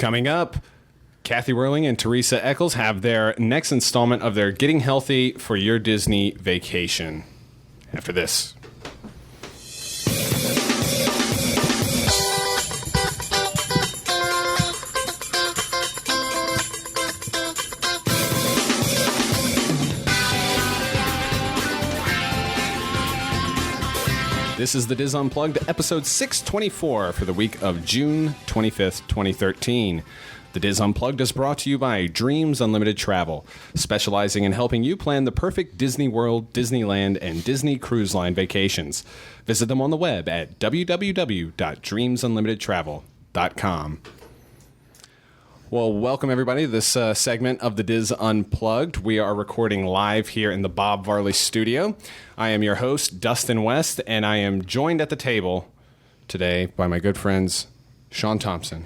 Coming up, Kathy Werling and Teresa Echols have their next installment of their Getting Healthy for Your Disney Vacation. After this. This is the Diz Unplugged, episode 624 for the week of June 25th, 2013. The Diz Unplugged is brought to you by Dreams Unlimited Travel, specializing in helping you plan the perfect Disney World, Disneyland, and Disney Cruise Line vacations. Visit them on the web at www.dreamsunlimitedtravel.com. Well, welcome everybody to this segment of the Diz Unplugged. We are recording live here in the Bob Varley studio. I am your host, Dustin West, and I am joined at the table today by my good friends, Sean Thompson.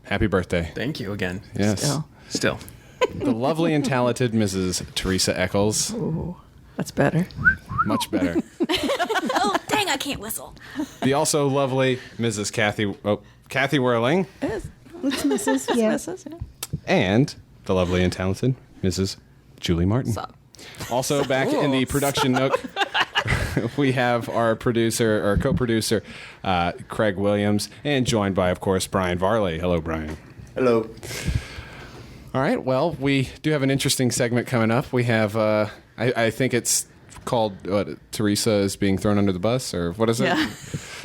Happy birthday. Thank you again. Yes. Still. The lovely and talented Mrs. Teresa Echols. Ooh, that's better. Much better. Oh, dang, I can't whistle. The also lovely Mrs. Kathy Werling. It's Mrs. yeah. Yeah. Mrs. Yeah. And the lovely and talented Mrs. Julie Martin. What's up? Also back in the production nook, we have our co-producer, Craig Williams, and joined by, of course, Brian Varley. Hello, Brian. Hello. All right, well, we do have an interesting segment coming up. We have, I think it's called, Teresa is being thrown under the bus, or what is it? Yeah.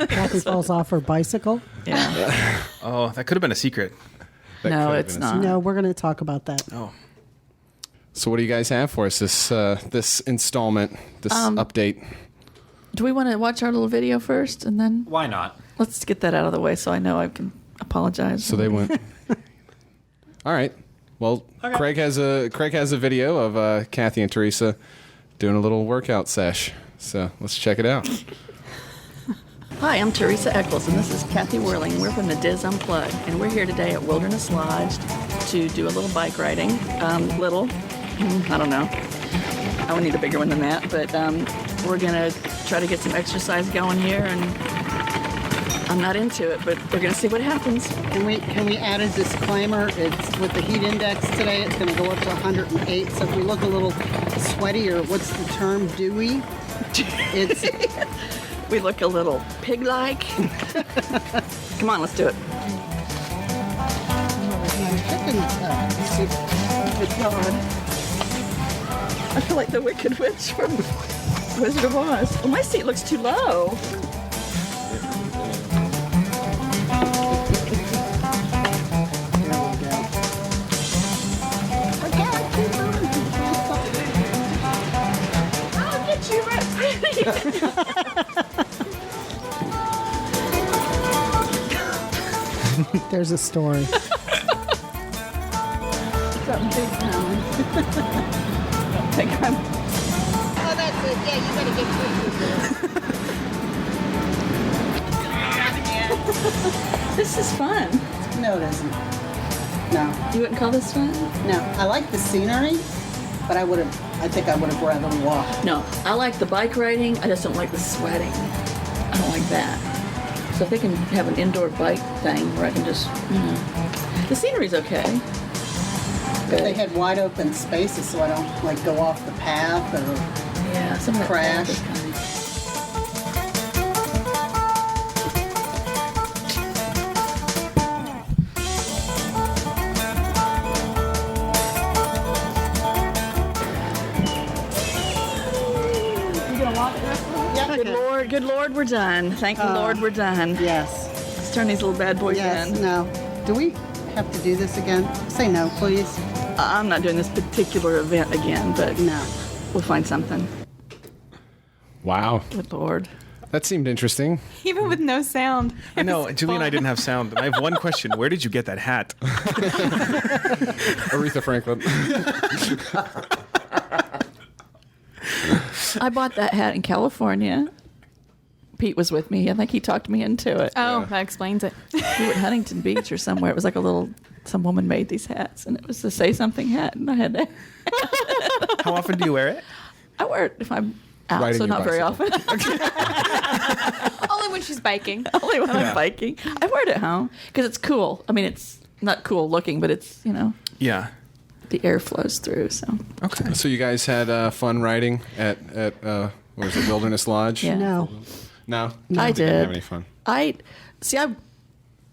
Kathy falls off her bicycle. Yeah. Oh, that could have been a secret. That No, could have it's been a not. No, we're going to talk about that. Oh. So what do you guys have for us this installment, this update? Do we want to watch our little video first, and then Why not? let's get that out of the way so I know I can apologize. So they went. All right. Well, Okay. Craig has a video of Kathy and Teresa doing a little workout sesh. So let's check it out. Hi, I'm Teresa Echols, and this is Kathy Werling. We're from the Diz Unplugged, and we're here today at Wilderness Lodge to do a little bike riding. I don't know. I would need a bigger one than that, but we're going to try to get some exercise going here, and I'm not into it, but we're going to see what happens. Can we add a disclaimer? It's with the heat index today, it's going to go up to 108. So if we look a little sweaty, or what's the term, dewy, it's We look a little pig-like. Come on, let's do it. chicken soup. Good God. I feel like the Wicked Witch from Wizard of Oz. Oh, my seat looks too low. I'll get you right. There's a story. Something big coming. Think I'm. Oh, that's it. Yeah, you better get This is fun. No, it isn't. No, You wouldn't call this fun? no. I like the scenery, but I think I would have rather walked. No, I like the bike riding. I just don't like the sweating. I don't like that. So if they can have an indoor bike thing where I can just, the scenery's okay. But they had wide open spaces, so I don't like go off the path or. Yeah, some of that Crash. path is kind of. Yeah, Good Lord, we're done. Thank the Lord, we're done. Yes. Let's turn these little bad boys Yes. in. No. Do we have to do this again? Say no, please. I'm not doing this particular event again, but No. we'll find something. Wow. Good Lord. That seemed interesting. Even with no sound. I know, Julie and I didn't have sound. And I have one question. Where did you get that hat? Aretha Franklin. I bought that hat in California. Pete was with me. I think he talked me into it. Oh, that explains it. We were at Huntington Beach or somewhere. It was like some woman made these hats, and it was the Say Something hat, and I had to. How often do you wear it? I wear it if I'm out, Riding so your not very often. Only when she's biking. Only when I'm biking. I wear it at home because it's cool. I mean, it's not cool looking, but it's, Yeah. the air flows through. So Okay. So you guys had fun riding at what was it, Wilderness Lodge? Yeah. No. No? I You didn't have did. any fun.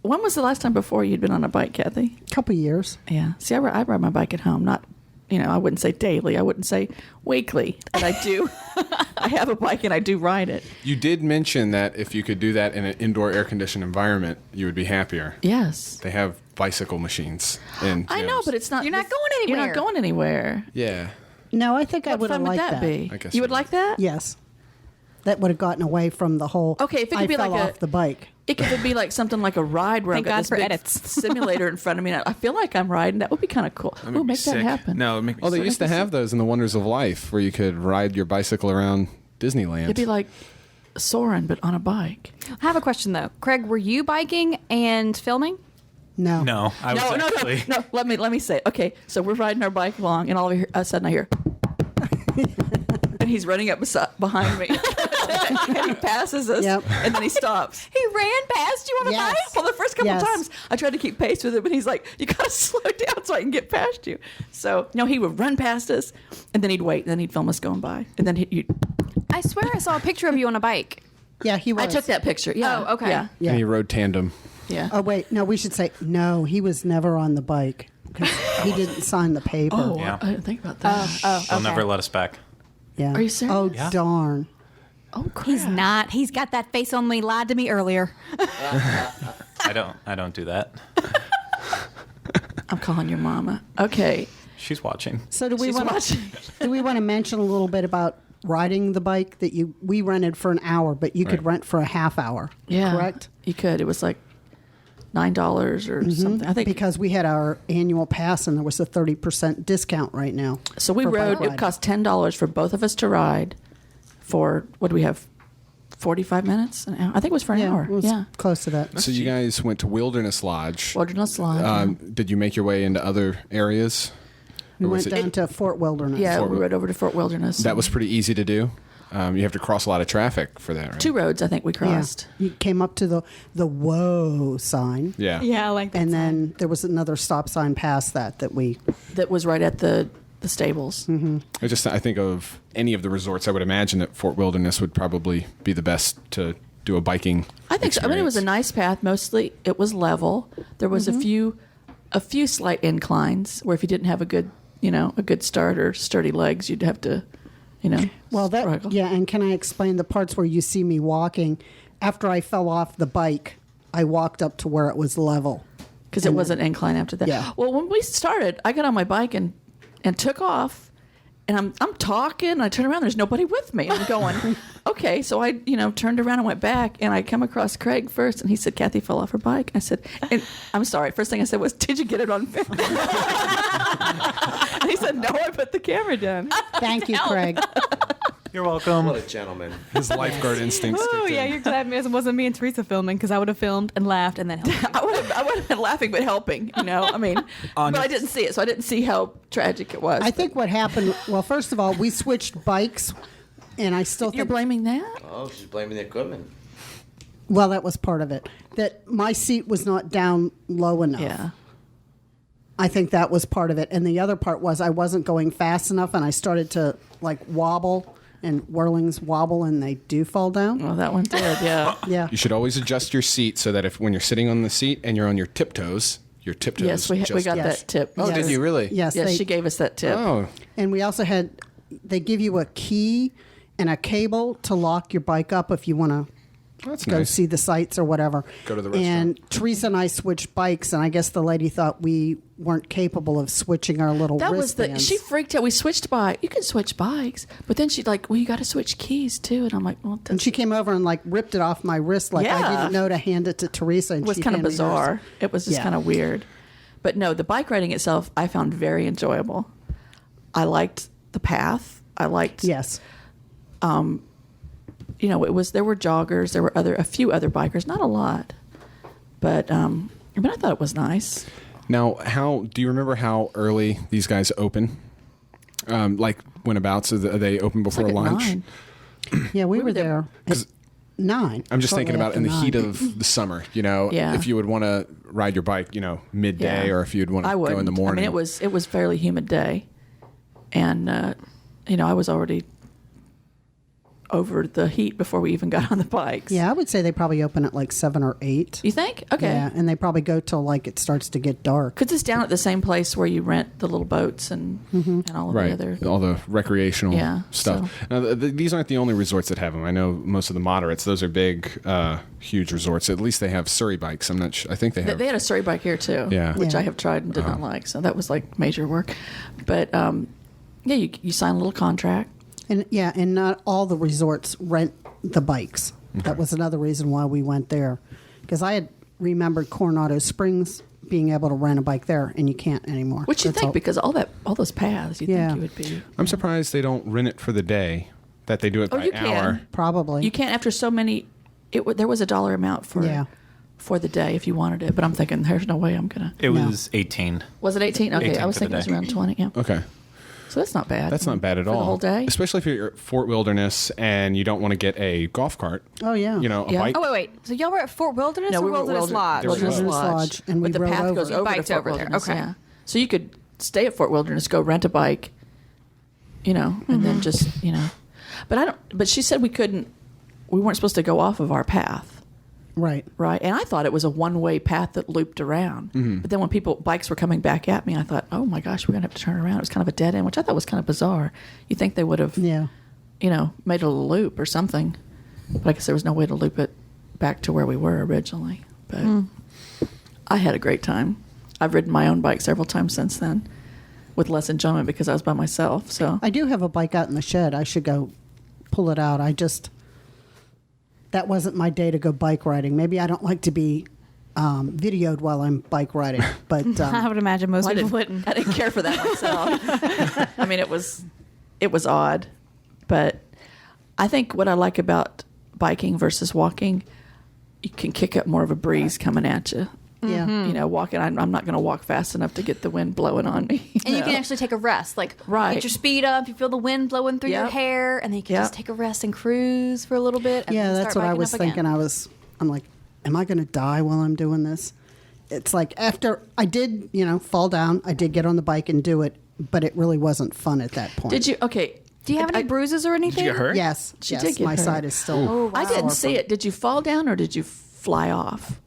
When was the last time before you'd been on a bike, Kathy? Couple years. Yeah. See, I ride my bike at home. Not, I wouldn't say daily. I wouldn't say weekly. But I do. I have a bike and I do ride it. You did mention that if you could do that in an indoor air-conditioned environment, you would be happier. Yes. They have bicycle machines in I know, gyms. but it's not. You're not going You're anywhere. not going anywhere. Yeah. No, I think I What would have fun would liked that be? I guess You you would like that? Yes. That would have gotten away from the whole. Okay, if it could I be fell like off the bike. It could be like something like a ride where Thank I've got God this for big edits. simulator in front of me. And I feel like I'm riding. That would be kind of cool. That Ooh, would be make that sick. happen. No, it would make me Oh, they sick. used to have those in the Wonders of Life where you could ride your bicycle around Disneyland. It'd be like soaring, but on a bike. I have a question though. Craig, were you biking and filming? No. No, I was actually. No. Let me say it. Okay, so we're riding our bike along, and all of a sudden I hear, and he's running up behind me, and he passes us, Yep. and then he stops. He ran past you on a Yes. bike? Well, the first couple Yes. times I tried to keep pace with him, but he's like, "You gotta slow down so I can get past you." So no, he would run past us, and then he'd wait, and then he'd film us going by, and then you'd. I swear I saw a picture of you on a bike. Yeah, he was. I took that picture. Yeah. Oh, okay. Yeah. Yeah. And you rode tandem. Yeah. Oh wait, no. We should say no. He was never on the bike because he didn't sign the paper. Oh, Yeah. I didn't think about that. They'll never let us back. Yeah. Are you serious? Oh Yeah. darn. Oh, crap. He's not. He's got that face on me. Lied to me earlier. I don't do that. I'm calling your mama. Okay. She's watching. So do we She's want watching. do we want to mention a little bit about riding the bike that we rented for an hour, but you could Right. rent for a half hour? Yeah. Correct. You could. It was like $9 or something. I think. Because we had our annual pass and there was a 30% discount right now. So we for bike rode. It riding. cost $10 for both of us to ride. For what do we have? 45 minutes? An hour? I think it was for an hour. It was Yeah. close to that. So you guys went to Wilderness Lodge. Wilderness Lodge. Did you make your way into other areas? We Or was went down to Fort Wilderness. yeah, Fort we rode over to Fort Wilderness. That was pretty easy to do. You have to cross a lot of traffic for that, right? 2 roads. I think we Yeah. crossed. You came up to the whoa sign. Yeah. Yeah, I like that. And then there was another stop sign past that we. That was right at the stables. Mm-hmm. I think of any of the resorts, I would imagine that Fort Wilderness would probably be the best to do a biking. I think so. I mean, it was a nice path. Mostly, it was level. There was Mm-hmm. a few slight inclines where if you didn't have a good start or sturdy legs, you'd have to, Well, struggle. yeah. And can I explain the parts where you see me walking? After I fell off the bike, I walked up to where it was level. because it was an incline after that. Yeah. Well, when we started, I got on my bike and took off, and I'm talking. I turn around. There's nobody with me. I'm going, okay. So I turned around and went back, and I come across Craig first, and he said Kathy fell off her bike. I said, and I'm sorry. First thing I said was, did you get it on film? And he said, no, I put the camera down. Thank you, Craig. You're welcome. What a gentleman. His lifeguard instincts Oh, kicked yeah, in. you're glad it wasn't me and Teresa filming because I would have filmed and laughed and then helped. I would have been laughing but helping, I mean, but I didn't see it, so I didn't see how tragic it was. I think what happened. Well, first of all, we switched bikes, and I still You're think. blaming that? Oh, she's blaming the equipment. Well, that was part of it. That my seat was not down low enough. Yeah. I think that was part of it. And the other part was I wasn't going fast enough, and I started to wobble, and Werlings wobble, and they do fall down. Well, that one did, yeah. Yeah. You should always adjust your seat so that when you're sitting on the seat and you're on your tiptoes Yes, we just- got Yes. that tip. Oh, Yes. did you really? Yes. Yes, she gave us that tip. Oh, And we also they give you a key and a cable to lock your bike up if you want to that's go nice. see the sights or whatever. Go to the And restaurant. Teresa and I switched bikes, and I guess the lady thought we weren't capable of switching our little That was wristbands. she freaked out. We switched bike. You can switch bikes, but then she's like, "Well, you got to switch keys too." And I'm like, "Well, And she came over and ripped it off my wrist I Yeah. didn't know to hand it to Teresa. And it was she kind of handed me hers. bizarre. It was just Yeah. kind of weird." But no, the bike riding itself, I found very enjoyable. I liked the path. I liked, Yes. there were joggers. There were a few other bikers, not a lot, but I thought it was nice. Now, do you remember how early these guys open? When about? So they open before Like at lunch? 9. Yeah, we were there. there. 9. I'm just shortly thinking about after in the 9. heat of the summer, Yeah. if you would want to ride your bike, midday, Yeah. or if you'd want to I go wouldn't. in the morning. I mean, it was fairly humid day, and I was already over the heat before we even got on the bikes. Yeah, I would say they probably open at like 7 or 8. You think? Okay. Yeah, and they probably go till like it starts to get dark. Because it's down at the same place where you rent the little boats and all of right, the other. all the recreational Yeah, stuff. Now, these aren't the only resorts that have them. I know most of the moderates; those are big, huge resorts. At least they have Surrey bikes. I'm not sure. I think they have. They had a Surrey bike here too, Yeah. which Yeah. I have tried and did not like. So that was like major work. But yeah, you sign a little contract. And not all the resorts rent the bikes. That was another reason why we went there, because I had remembered Coronado Springs being able to rent a bike there, and you can't anymore. Which you That's think all- because all those paths, you Yeah. think you would be. I'm surprised they don't rent it for the day. That they do it by you hour. can. probably You can't after so many. There was a dollar amount for the day if you wanted it, but I'm thinking there's no way I'm gonna. It No. was 18. Was it 18? Okay, 18 I was for the thinking it was day. around 20. Yeah. Okay. So that's not bad. That's not bad at for all. The whole day. Especially if you're at Fort Wilderness and you don't want to get a golf cart. Oh, yeah. A Yeah. bike. Oh, wait. So y'all were at Fort Wilderness No, or we were at Wilderness Lodge? Wilderness Wilderness Lodge. Lodge, and we but the rode path over. goes You over to biked Fort over there. Wilderness. Okay. Yeah. So you could stay at Fort Wilderness, go rent a bike, and Mm-hmm. then just But I don't. But she said we couldn't. We weren't supposed to go off of our path. right. Right, and I thought it was a one-way path that looped around. But then when bikes were coming back at me, I thought, oh my gosh, we're going to have to turn around. It was kind of a dead end, which I thought was kind of bizarre. You think they would have, Yeah. made a little loop or something. But I guess there was no way to loop it back to where we were originally. But I had a great time. I've ridden my own bike several times since then with less enjoyment because I was by myself. So I do have a bike out in the shed. I should go pull it out. That wasn't my day to go bike riding. Maybe I don't like to be videoed while I'm bike riding, but I would imagine most people wouldn't. I didn't care for that myself. I mean, it was odd, but I think what I like about biking versus walking, you can kick up more of a breeze coming at you. yeah. Walking, I'm not going to walk fast enough to get the wind blowing on me. And you can actually take a rest. Like, Right. get your speed up, you feel the wind blowing through your Yep. hair, and then you can just Yep. take a rest and cruise for a little bit. And Yeah, then that's start what I biking was up thinking. again. I'm like, am I going to die while I'm doing this? It's like after I did, fall down, I did get on the bike and do it, but it really wasn't fun at that point. Did you? Okay. Do you have any bruises or anything? Did you get hurt? Yes. She yes, did get my hurt. side is still. I didn't see it. Did you fall down or did you fly off?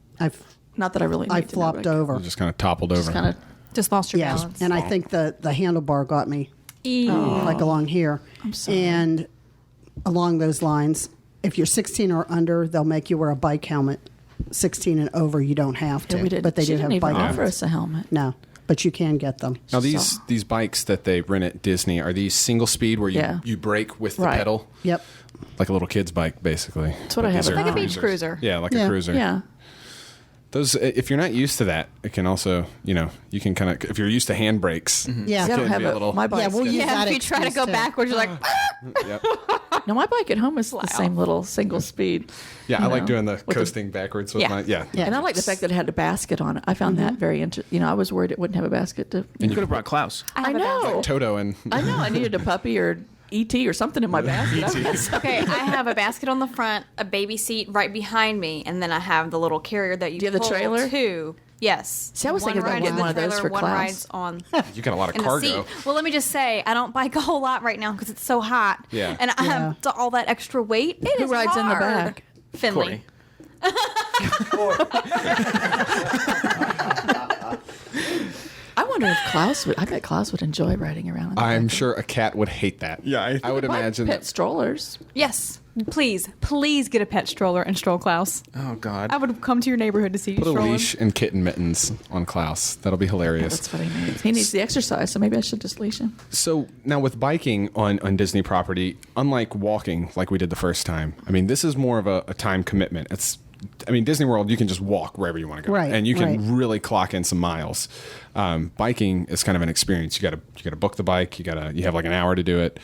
Not that I really. I need to know, flopped but over. Just kind of toppled over. Just kind of. Just lost your Yeah, balance. and I think the handlebar got me like along here. I'm sorry. And along those lines, if you're 16 or under, they'll make you wear a bike helmet. 16 and over, you don't have to. Yeah, we did. But they she do didn't have even bike offer helmets. us a helmet. No, but you can get them. Now these bikes that they rent at Disney, are these single speed where Yeah. you brake with the Right. pedal? Yep. Like a little kid's bike, basically. That's what I have these at are home. Like a beach cruiser. Yeah, like Yeah. a cruiser. Yeah. Those, if you're not used to that, it can also, you can kind of, if you're used to handbrakes, Yeah. See, I don't Can have be a little- my bike. Yeah, we'll use Yeah, that if you try to excuse, go too. backwards, you're like, yep. No, my bike at home is the same little single speed. Yeah, I like know, doing the with coasting backwards with Yeah. my, yeah. Yeah. And I like the fact that it had a basket on it. I found that very interesting. I was worried it wouldn't have a basket to. You could have brought Klaus. I I have a know. basket. Toto and I know. I needed a puppy or ET or something in my basket. Okay, I have a basket on the front, a baby seat right behind me, and then I have the little carrier that you Do you have the pull trailer? to. Yes. See, I was One thinking about ride getting in the one of those trailer, for one Klaus. ride's on you got a lot of in the cargo. seat. Well, let me just say, I don't bike a whole lot right now because it's so hot. Yeah. And I have all that extra weight. It Who is rides in the hard. back? Finley. Corey. I wonder if Klaus would. I bet Klaus would enjoy riding around. In the I'm back. sure a cat would hate that. Yeah, I would imagine Pet that. strollers. Yes. please get a pet stroller and stroll Klaus. Oh God. I would come to your neighborhood to see you Put a stroll him. leash and kitten mittens on Klaus. That'll be hilarious. That's what he needs. He needs the exercise, so maybe I should just leash him. So now with biking on Disney property, unlike walking like we did the first time, I mean, this is more of a time commitment. Disney World, you can just walk wherever you want to go, Right, and you can right. really clock in some miles. Biking is kind of an experience. You got to book the bike. You have like an hour to do it.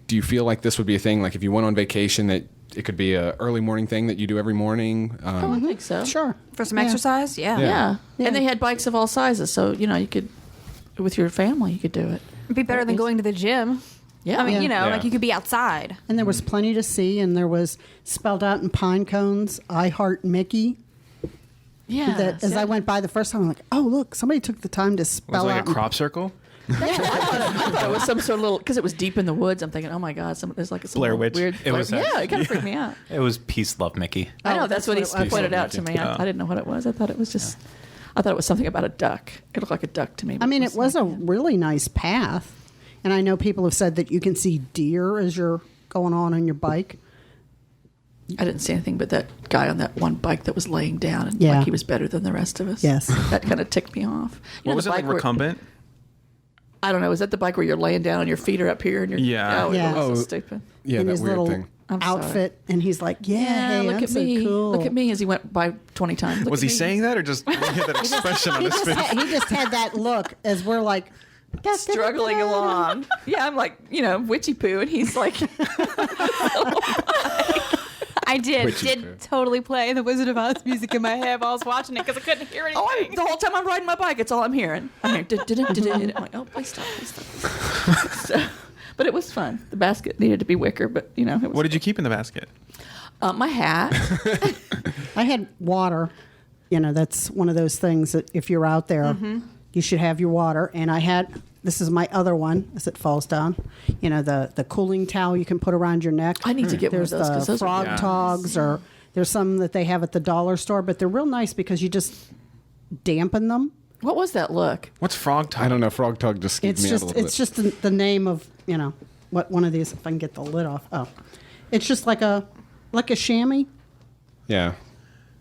Do you feel like this would be a thing? Like if you went on vacation, that it could be a early morning thing that you do every morning? I think so. Sure. For some exercise? Yeah. Yeah. Yeah. And they had bikes of all sizes, so you could, with your family, you could do it. It'd be better than going to the gym. Yeah. I mean, you know, Yeah. like you could be outside. And there was plenty to see, and there was spelled out in pine cones, I Heart Mickey. Yeah. That as I went by the first time, I'm like, oh, look, somebody took the time to Was spell it like out. a crop circle? I thought it was some sort of little, because it was deep in the woods. I'm thinking, oh my God, there's like some Blair little Witch. weird. It was yeah, it kind of freaked me out. It was Peace, Love, Mickey. I know Oh, that's that's what what he it was. pointed out to me. Yeah. I didn't know what it was. I thought it was just. I thought it was something about a duck. It looked like a duck to me. I but mean, it was like- a really nice path. And I know people have said that you can see deer as you're going on your bike. I didn't see anything but that guy on that one bike that was laying down, and Yeah. like he was better than the rest of us. Yes. That kind of ticked me off. You know, What was the it, like bike where- recumbent? I don't know. Is that the bike where you're laying down and your feet are up here and you're Yeah. Oh, Yeah. it was Oh, so stupid. Yeah, in that his weird little thing. I'm sorry. outfit. And he's like, yeah, hey, look I'm at so me. cool. Look at me as he went by 20 times. Look Was at he me. saying that or just he had that expression on He his just, face? he just had that look as we're like, Struggling along. Yeah, I'm like, witchy poo, and he's like, I did Which is fair. totally play the Wizard of Oz music in my head while I was watching it because I couldn't hear anything. the whole time I'm riding my bike, it's all I'm hearing. I'm hearing, I'm like, oh, please stop, please stop. So, but it was fun. The basket needed to be wicker, but, it was What did you keep in the basket? my hat. I had water. That's one of those things that if you're out there, you should have your water. And I had, this is my other one as it falls down, the cooling towel you can put around your neck. I need to get one of There's those, 'cause the those are frog Yeah. togs, or there's some that they have at the dollar store, but they're real nice because you just dampen them. What was that look? What's frog I type? don't know. Frog Tug just skeeved It's me out a little bit. just the name of what one of these. If I can get the lid off. Oh, it's just like a chamois. Yeah,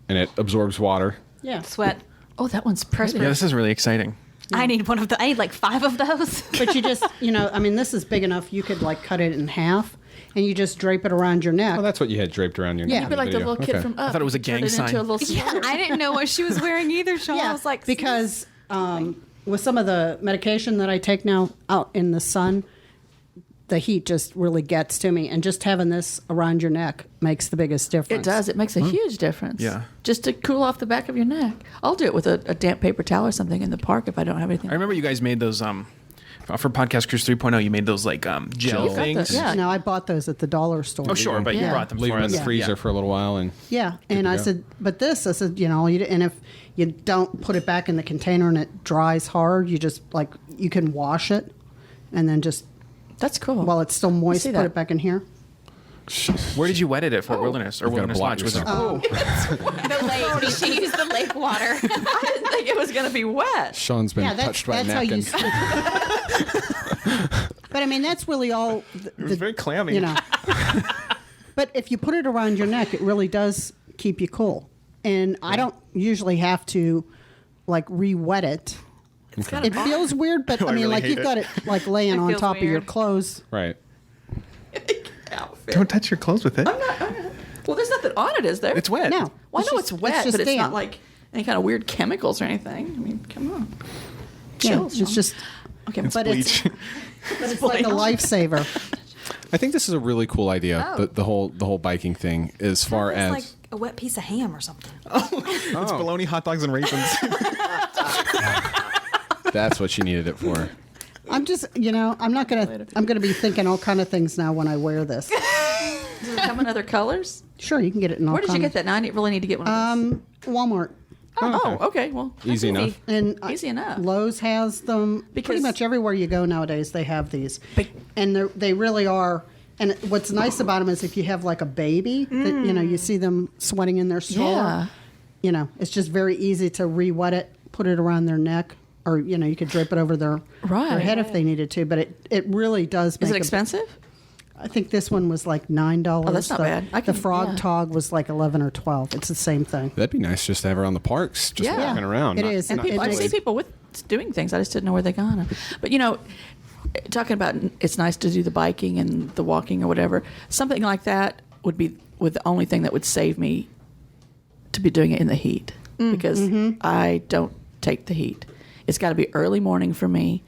and it absorbs water. Yeah. Sweat. Oh, that one's pretty. Yeah, this is really exciting. I need one of the. I need like 5 of those. But you just, this is big enough. You could like cut it in half, and you just drape it around your neck. Oh, that's what you had draped around your Yeah. neck. You'd in Be like the video. little kid Okay. from Up. thought it was a He gang turned it into sign. a little Yeah, sweater. I didn't know what she was wearing either, Sean. I was like, because with some of the medication that I take now out in the sun, the heat just really gets to me, and just having this around your neck makes the biggest difference. It does. It makes a huge difference. Yeah. Just to cool off the back of your neck. I'll do it with a damp paper towel or something in the park if I don't have anything. I remember you guys made those for Podcast Cruise 3.0. You made those like gel got things. the- yeah. No, I bought those at the dollar store. Oh sure, but you Yeah. brought them Leave for them in us. the freezer Yeah. for a little while, and Yeah, and to I go. said, but this, I said, and if you don't put it back in the container and it dries hard, you just you can wash it, and then just That's cool. while it's still moist, see put that. it back in here. Where did you wet it at Fort Wilderness or You've gotta Wilderness block Lodge? Was it? yourself. the lake. She used the lake water. I didn't think it was going to be wet. Sean's been Yeah, touched by a that's how you. napkin. But I mean, that's really all. It was very clammy. But if you put it around your neck, it really does keep you cool. And I don't usually have to re-wet it. It's got It feels weird, but I mean, really hate you've it. got it laying on feels top of your weird. clothes. Right. outfit. Don't touch your clothes with it. Well, there's nothing on it, is there? It's wet. No. Well, I know just- it's wet, just but it's not damp. like any kind of weird chemicals or anything. I mean, come on. Yeah, Chill, it's Sean. just, Okay, but it's Bleach. but it's like a lifesaver. I think this is a really cool idea. Oh. The whole biking thing, as far It's as like a wet piece of ham or something. It's bologna, hot dogs, and raisins. that's what you needed it for. I'm just, I'm gonna be thinking all kind of things now when I wear this. Does it come in other colors? Sure, you can get it in all Where did you kinds. get that? Now I really need to get one of those. Walmart. Oh, okay. Well, that's Easy enough. And Easy enough. Lowe's has them. Pretty Because- much everywhere you go nowadays, they have these, But- and they really are. And what's nice about them is if you have like a baby, that, you see them sweating in their stroller. Yeah. It's just very easy to re-wet it, put it around their neck, or you could drape it over their head if they needed to. But it really does. Make Is it expensive? I think this one was like $9. Oh, that's not bad. I The can- frog yeah. tog was like 11 or 12. It's the same thing. That'd be nice just to have her on the parks, just Yeah. walking around. It not- is. And not people, I makes- see people with doing things. I just didn't know where they gone. But talking about it's nice to do the biking and the walking or whatever. Something like that would be the only thing that would save me to be doing it in the heat because I don't take the heat. It's got to be early morning for me,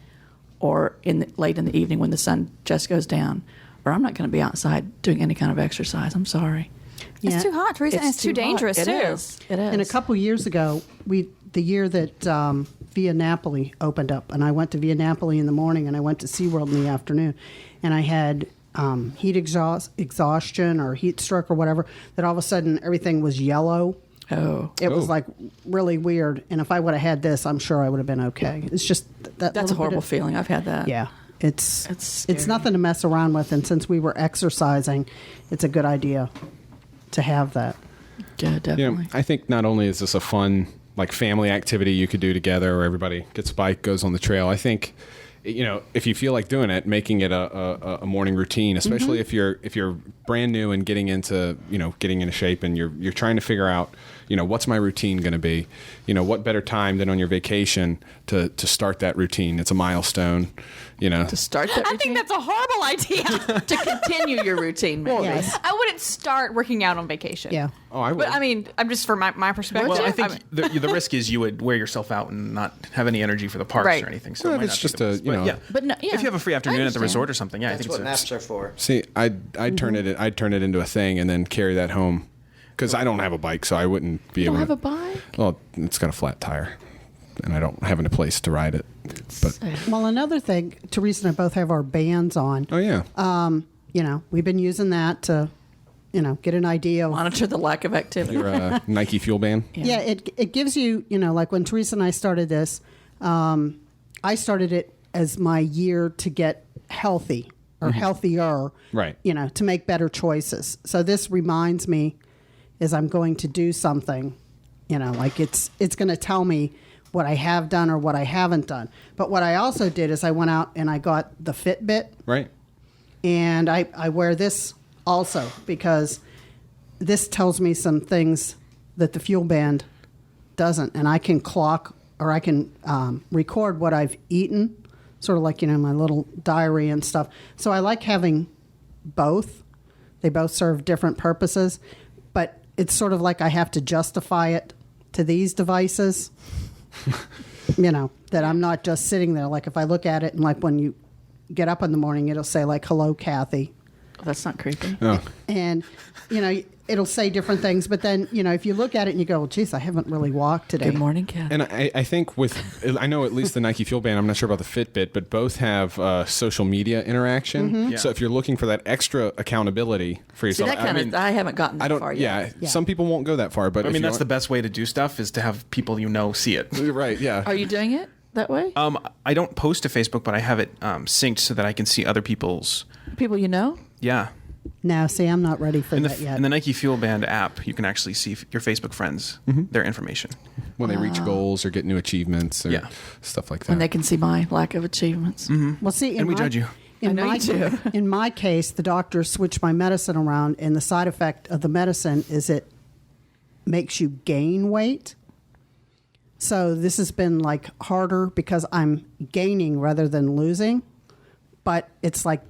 or late in the evening when the sun just goes down, or I'm not going to be outside doing any kind of exercise. I'm sorry. Yeah. It's too hot, Teresa, and it's too hot. dangerous, It too. is. It is. And a couple years ago, the year that Via Napoli opened up, and I went to Via Napoli in the morning, and I went to SeaWorld in the afternoon, and I had heat exhaustion or heat stroke or whatever, that all of a sudden everything was yellow. Oh. It was like really weird. And if I would have had this, I'm sure I would have been okay. It's just That's a horrible feeling. I've had that. Yeah. It's scary. nothing to mess around with. And since we were exercising, it's a good idea to have that. Yeah, definitely. I think not only is this a fun like family activity you could do together, where everybody gets a bike, goes on the trail. I think, if you feel like doing it, making it a morning routine, especially if you're brand new and getting into shape, and you're trying to figure out, what's my routine going to be? What better time than on your vacation to start that routine? It's a milestone, To start that routine? I think that's a horrible idea. to continue your routine, maybe. Yes. I wouldn't start working out on vacation. Yeah. Oh, I would. But I mean, I'm just for my perspective. Well, I think mean, the risk is you would wear yourself out and not have any energy for the parks Right. or anything. So Well, it might if it's not just be the a, best. you know- yeah. But no, yeah, If you have a free afternoon I at the understand. resort or something, yeah, I That's think what it's maps are for. See, I'd turn it into a thing and then carry that home, because I don't have a bike, so I wouldn't be You don't able. have a bike? Well, it's got a flat tire, and I don't have a place to ride it. But Well, another thing, Teresa and I both have our bands on. oh yeah, We've been using that to, get an idea of. Monitor the lack of activity. your Nike Fuel Band. Yeah, it gives you, like when Teresa and I started this, I started it as my year to get healthy or healthier, Right. To make better choices. So this reminds me as I'm going to do something, like it's going to tell me what I have done or what I haven't done. But what I also did is I went out and I got the Fitbit, Right. and I wear this also because this tells me some things that the Fuel Band doesn't. And I can clock or I can record what I've eaten, sort of like, my little diary and stuff. So I like having both. They both serve different purposes, but it's sort of like I have to justify it to these devices, that I'm not just sitting there. Like if I look at it and like when you get up in the morning, it'll say like, hello, Kathy. That's not creepy. Oh, And, it'll say different things. But then, if you look at it and you go, well, geez, I haven't really walked today. Good morning, Kat. and I think I know at least the Nike Fuel Band. I'm not sure about the Fitbit, but both have social media interaction. Yeah. So if you're looking for that extra accountability for See, yourself, that I haven't gotten that I don't. far Yeah, yet. some people won't go that far, but I if mean, you that's the best way to do stuff is to have people see it. right. Yeah. Are you doing it that way? I don't post to Facebook, but I have it synced so that I can see other people's. People you know? Yeah. Now, see, I'm not ready for In that yet. the Nike Fuel Band app, you can actually see your Facebook friends, their information. When they reach goals or get new achievements or Yeah. stuff like that. When they can see my lack of achievements. Well, see, And we judge you. In I know my, you do. In my case, the doctor switched my medicine around, and the side effect of the medicine is it makes you gain weight. So this has been like harder because I'm gaining rather than losing. But it's like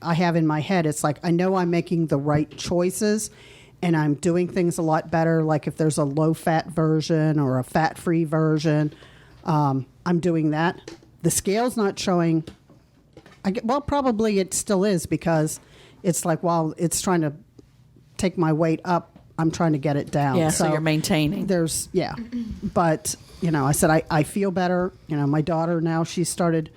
I have in my head, it's like I know I'm making the right choices and I'm doing things a lot better. Like if there's a low fat version or a fat free version, I'm doing that. The scale's not showing. Probably it still is because it's like while it's trying to take my weight up, I'm trying to get it down. Yeah, so you're maintaining. But I said I feel better. My daughter now, she started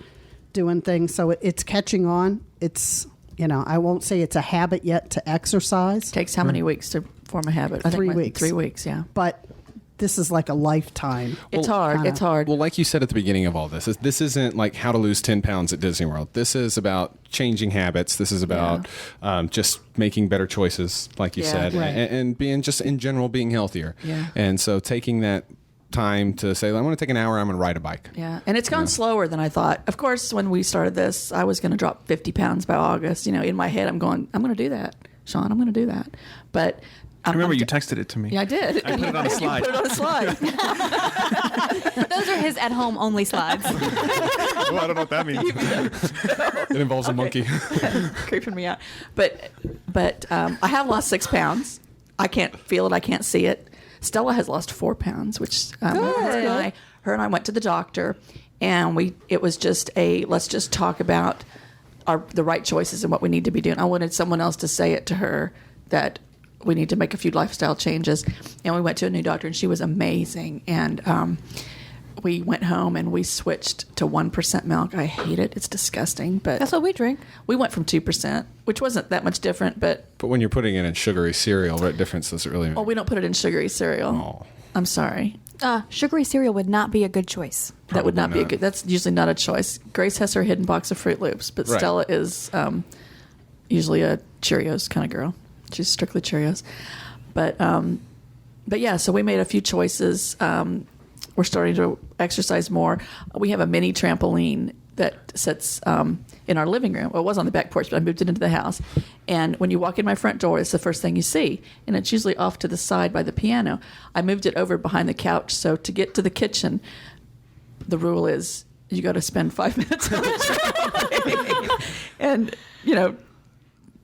doing things, so it's catching on. It's I won't say it's a habit yet to exercise, Takes how many weeks to form a habit? I think 3 weeks. 3 weeks, yeah. but this is like a lifetime. It's hard. kinda- It's hard. Well, like you said at the beginning of all this isn't like how to lose 10 pounds at Disney World. This is about changing habits. This is about just making better choices, like you Yeah. said, Right. and being just in general being healthier. Yeah. And so taking that time to say, I'm going to take an hour, I'm going to ride a bike. Yeah, and it's gone slower than I thought. Of course, when we started this, I was going to drop 50 pounds by August. In my head, I'm going to do that, Sean. I'm going to do that. But I remember you texted it to me. Yeah, I did. I put it on a slide. You put it on a slide. those are his at-home only slides. Well, I don't know what that means. It involves a monkey. Creeping me out. But I have lost 6 pounds. I can't feel it. I can't see it. Stella has lost 4 pounds, which her and I went to the doctor, and it was just let's just talk about the right choices and what we need to be doing. I wanted someone else to say it to her that we need to make a few lifestyle changes. And we went to a new doctor, and she was amazing. And we went home and we switched to 1% milk. I hate it. It's disgusting. But That's what we drink. we went from 2%, which wasn't that much different. But But when you're putting it in sugary cereal, what difference does it really make? we don't put it in sugary cereal. Oh. I'm sorry. Sugary cereal would not be a good choice. That would not Probably be a not. good. That's usually not a choice. Grace has her hidden box of Fruit Loops, but Right. Stella is usually a Cheerios kind of girl. She's strictly Cheerios. But yeah, so we made a few choices. We're starting to exercise more. We have a mini trampoline that sits in our living room. Well, it was on the back porch, but I moved it into the house. And when you walk in my front door, it's the first thing you see. And it's usually off to the side by the piano. I moved it over behind the couch. So to get to the kitchen, the rule is you got to spend 5 minutes on the trampoline. And,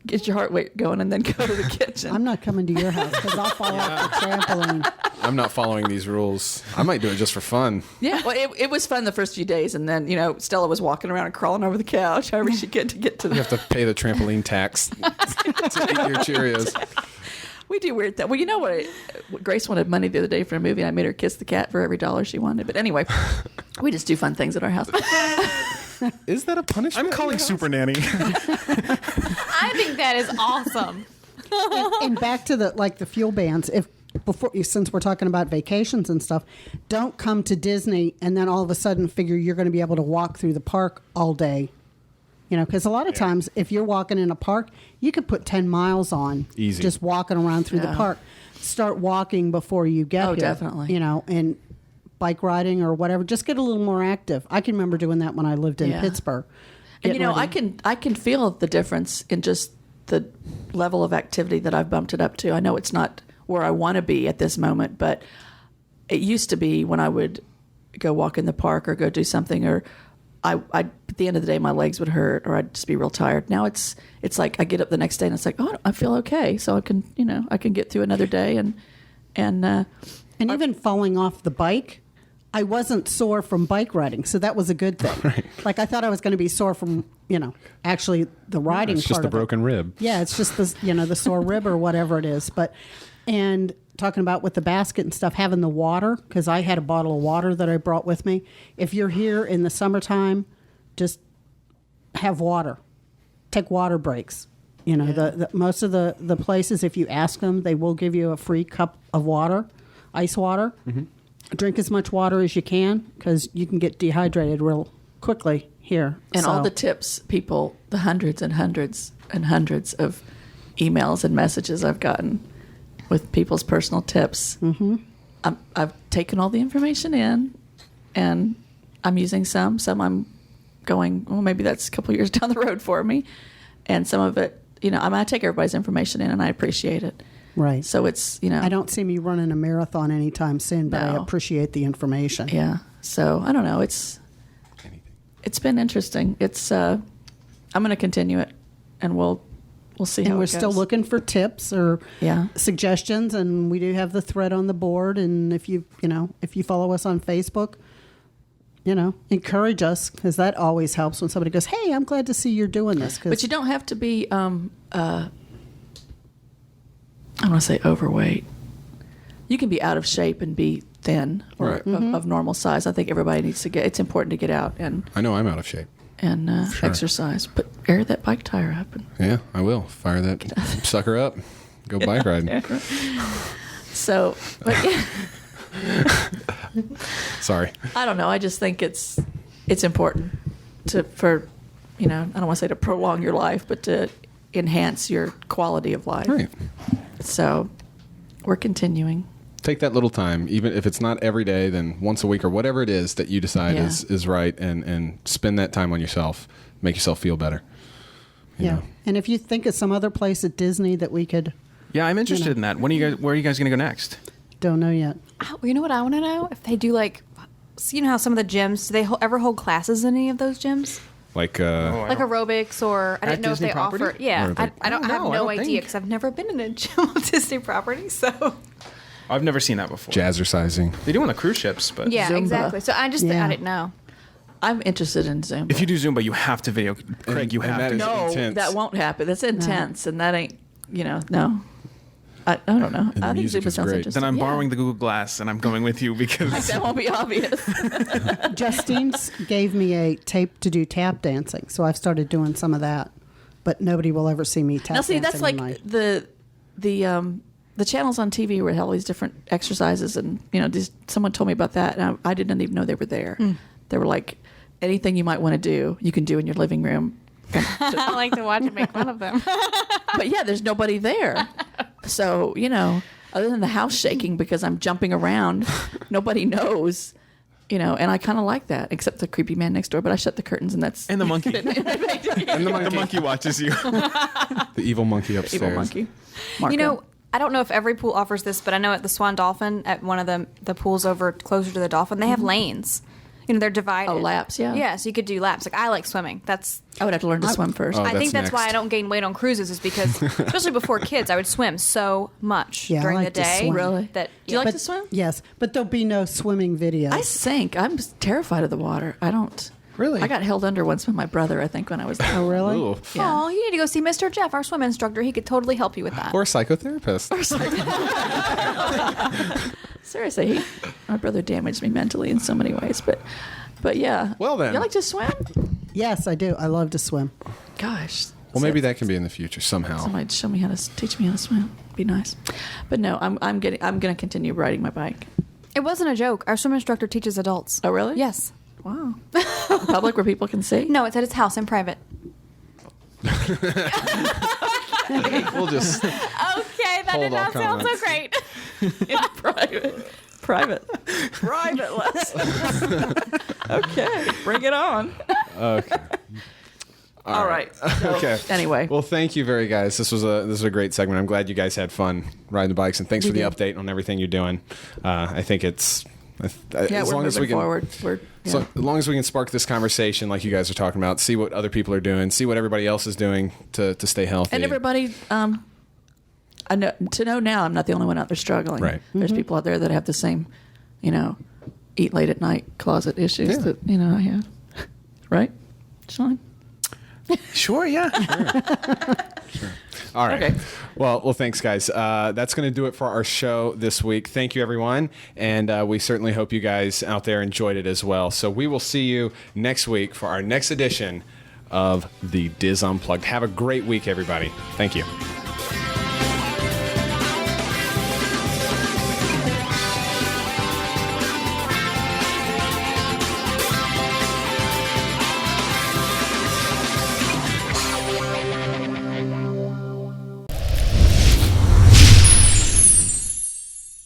get your heart rate going and then go to the kitchen. I'm not coming to your house because I'll fall off the trampoline. I'm not following these rules. I might do it just for fun. Yeah, well, it was fun the first few days, and then Stella was walking around and crawling over the couch. However she get to the. You have to pay the trampoline tax to eat your Cheerios. We do weird things. Well, you know what? Grace wanted money the other day for a movie, and I made her kiss the cat for every $1 she wanted. But anyway, we just do fun things at our house. Is that a punishment? I'm calling Super Nanny. I think that is awesome. And back to the fuel bans. Since we're talking about vacations and stuff, don't come to Disney and then all of a sudden figure you're going to be able to walk through the park all day. Because a lot of times if you're walking in a park, you could put 10 miles on Easy. just walking around through the Yeah. park. Start walking before you get here. Definitely. And bike riding or whatever. Just get a little more active. I can remember doing that when I lived in Yeah. Pittsburgh. And Getting ready. I can feel the difference in just the level of activity that I've bumped it up to. I know it's not where I want to be at this moment, but it used to be when I would go walk in the park or go do something, or I at the end of the day my legs would hurt or I'd just be real tired. Now it's like I get up the next day and it's like, oh, I feel okay, so I can I can get through another day and even falling off the bike, I wasn't sore from bike riding, so that was a good thing. Right. Like I thought I was going to be sore from, actually the riding It's part just a of it. broken rib. Yeah, it's just the the sore rib or whatever it is. And talking about with the basket and stuff, having the water, because I had a bottle of water that I brought with me. If you're here in the summertime, just have water. Take water breaks. The most of the places, if you ask them, they will give you a free cup of water, ice water. Mm-hmm. Drink as much water as you can because you can get dehydrated real quickly here. And all the tips, people, the hundreds and hundreds and hundreds of emails and messages I've gotten with people's personal tips. Mm-hmm. I've taken all the information in, and I'm using some. Some I'm going, well, maybe that's a couple years down the road for me. And some of it, I take everybody's information in, and I appreciate it. Right. So it's, I don't see me running a marathon anytime soon, but I No. appreciate the information. Yeah. So I don't know. It's been interesting. It's I'm going to continue it, and we'll see how And we're it goes. still looking for tips or Yeah. suggestions, and we do have the thread on the board. And if you follow us on Facebook, encourage us because that always helps when somebody goes, "Hey, I'm glad to see you're doing this." But you don't have to be I want to say overweight. You can be out of shape and be thin or Right. of normal size. I think everybody needs to it's important to get out and I know I'm out of shape. Sure. exercise. But air that bike tire up. And, Yeah, I will. Fire that sucker up. Go bike riding. so, but yeah, Sorry. I don't know. I just think it's important for I don't want to say to prolong your life, but to enhance your quality of life. Right. So we're continuing. Take that little time, even if it's not every day, then once a week or whatever it is that you decide Yeah. is right, and spend that time on yourself. Make yourself feel better. You yeah. know. And if you think of some other place at Disney that we could, Yeah, I'm interested in that. Where are you guys going to go next? don't know yet. You know what I want to know? If they do so you know how some of the gyms, do they ever hold classes in any of those gyms? Like Like aerobics or I At didn't know Disney if they property? offer. Yeah, Or I have know. I no don't idea think. because I've never been in a gym on Disney property. So I've never seen that before. jazzercising. They do on the cruise ships, but yeah, Zumba. exactly. So I just Yeah. I didn't know. I'm interested in Zumba. if you do Zumba, you have to video. Craig, you and have that to. is no, intense. that won't happen. That's intense, and that ain't no. I don't know. I think music Zumba is sounds great. interesting. Then I'm Yeah. borrowing the Google Glass and I'm going with you because That won't be obvious. Justine gave me a tape to do tap dancing, so I've started doing some of that. But nobody will ever see me tap Now, see, dancing. that's like in my- the channels on TV where they have all these different exercises, and someone told me about that, and I didn't even know they were there. They were like, anything you might want to do, you can do in your living room. I like to watch and make fun of them. But yeah, there's nobody there. So, other than the house shaking because I'm jumping around, nobody knows, and I kind of like that, except the creepy man next door. But I shut the curtains, and that's. and the monkey. And the monkey watches you. The evil monkey upstairs. Evil monkey. Marco. I don't know if every pool offers this, but I know at the Swan Dolphin, at one of the pools over closer to the Dolphin, they have lanes. They're divided. Oh, laps, yeah. Yeah, so you could do laps. Like, I like swimming. I would have to learn to swim first. Oh, I think that's that's why I next. don't gain weight on cruises, is because, especially before kids, I would swim so much Yeah, I during like the to day. swim. Really? That, Do you like But- to swim? Yes, but there'll be no swimming videos. I sink. I'm terrified of the water. I don't. Really? I got held under once by my brother, I think, when I was there. Oh, really? Ooh. Yeah. Oh, you need to go see Mr. Jeff, our swim instructor. He could totally help you with that. Or a psychotherapist. Seriously, my brother damaged me mentally in so many ways. But yeah. Well, then. You like to swim? Yes, I do. I love to swim. Gosh. Well, maybe that can be in the future somehow. Somebody show me teach me how to swim. Be nice. But no, I'm going to continue riding my bike. It wasn't a joke. Our swim instructor teaches adults. Oh, really? Yes. Wow. Out in public where people can see? No, it's at his house in private. We'll just. Okay, that Hold did all not sound so comments. great. Private lessons. Okay, bring it on. Okay. All right. So, Okay. Anyway. Well, thank you very guys. This was a great segment. I'm glad you guys had fun riding the bikes, and thanks for the update on everything you're doing. I think it's yeah, as we're long as we moving can forward. so as long as we can spark this conversation like you guys are talking about, see what other people are doing, see what everybody else is doing to stay healthy. And everybody, I know now I'm not the only one out there struggling. Right. There's people out there that have the same, eat late at night closet issues Yeah. that I have. Right, Sean? Sure, yeah. All right. Okay. Well, thanks, guys. That's going to do it for our show this week. Thank you, everyone. And we certainly hope you guys out there enjoyed it as well. So we will see you next week for our next edition of the Diz Unplugged. Have a great week, everybody. Thank you.